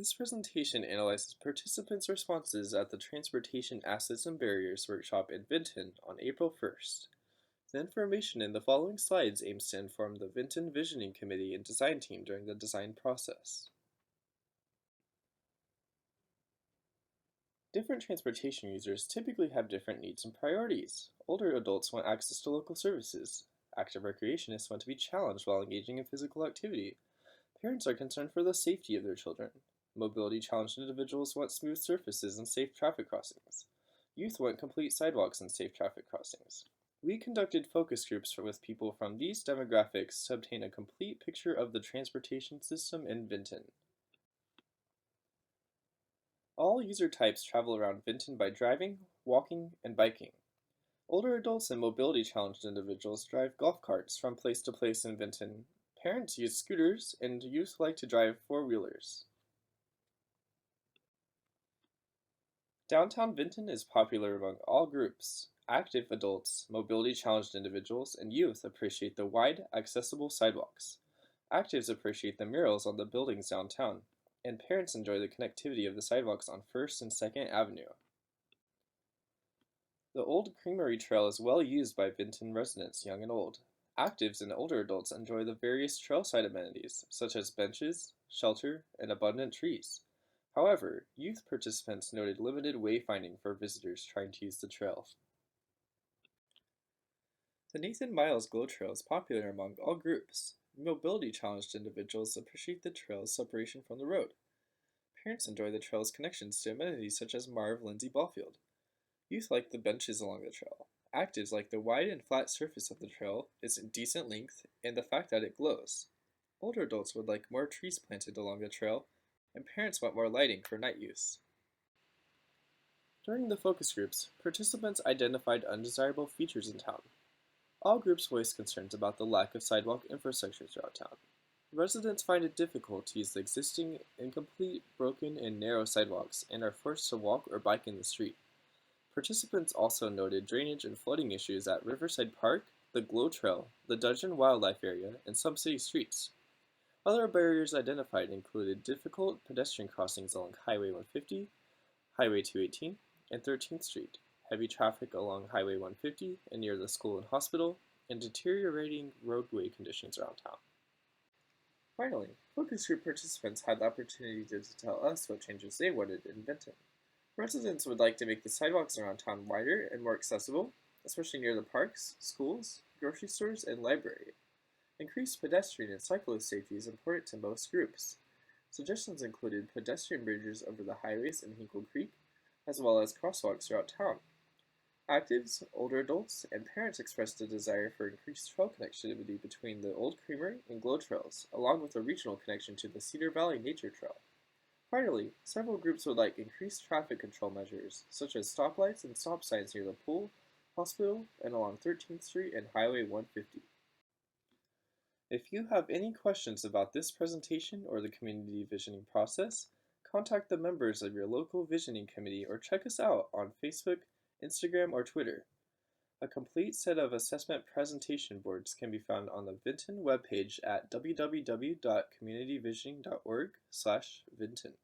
This presentation analyzes participants' responses at the Transportation Assets and Barriers workshop in Vinton on April 1st. The information in the following slides aims to inform the Vinton Visioning Committee and Design Team during the design process. Different transportation users typically have different needs and priorities. Older adults want access to local services. Active recreationists want to be challenged while engaging in physical activity. Parents are concerned for the safety of their children. Mobility-challenged individuals want smooth surfaces and safe traffic crossings. Youth want complete sidewalks and safe traffic crossings. We conducted focus groups with people from these demographics to obtain a complete picture of the transportation system in Vinton. All user types travel around Vinton by driving, walking, and biking. Older adults and mobility-challenged individuals drive golf carts from place to place in Vinton. Parents use scooters, and youth like to drive four-wheelers. Downtown Vinton is popular among all groups. Active adults, mobility-challenged individuals, and youth appreciate the wide, accessible sidewalks. Actives appreciate the murals on the buildings downtown, and parents enjoy the connectivity of the sidewalks on 1st and 2nd Avenue. The Old Creamery Trail is well used by Vinton residents, young and old. Actives and older adults enjoy the various trailside amenities, such as benches, shelter, and abundant trees. However, youth participants noted limited wayfinding for visitors trying to use the trail. The Nathan Miles Glow Trail is popular among all groups. Mobility-challenged individuals appreciate the trail's separation from the road. Parents enjoy the trail's connections to amenities such as Marv Lindsay Ballfield. Youth like the benches along the trail. Actives like the wide and flat surface of the trail, its decent length, and the fact that it glows. Older adults would like more trees planted along the trail, and parents want more lighting for night use. During the focus groups, participants identified undesirable features in town. All groups voiced concerns about the lack of sidewalk infrastructure throughout town. Residents find it difficult to use the existing, incomplete, broken, and narrow sidewalks and are forced to walk or bike in the street. Participants also noted drainage and flooding issues at Riverside Park, the Glow Trail, the Dudgeon Wildlife Area, and some city streets. Other barriers identified included difficult pedestrian crossings along Highway 150, Highway 218, and 13th Street, heavy traffic along Highway 150 and near the school and hospital, and deteriorating roadway conditions around town. Finally, focus group participants had the opportunity to tell us what changes they wanted in Vinton. Residents would like to make the sidewalks around town wider and more accessible, especially near the parks, schools, grocery stores, and library. Increased pedestrian and cyclist safety is important to most groups. Suggestions included pedestrian bridges over the highways in Hinkle Creek, as well as crosswalks throughout town. Actives, older adults, and parents expressed a desire for increased trail connectivity between the Old Creamery and Glow Trails, along with a regional connection to the Cedar Valley Nature Trail. Finally, several groups would like increased traffic control measures, such as stoplights and stop signs near the pool, hospital, and along 13th Street and Highway 150. If you have any questions about this presentation or the community visioning process, contact the members of your local visioning committee or check us out on Facebook, Instagram, or Twitter. A complete set of assessment presentation boards can be found on the Vinton webpage at www.communityvisioning.org/Vinton.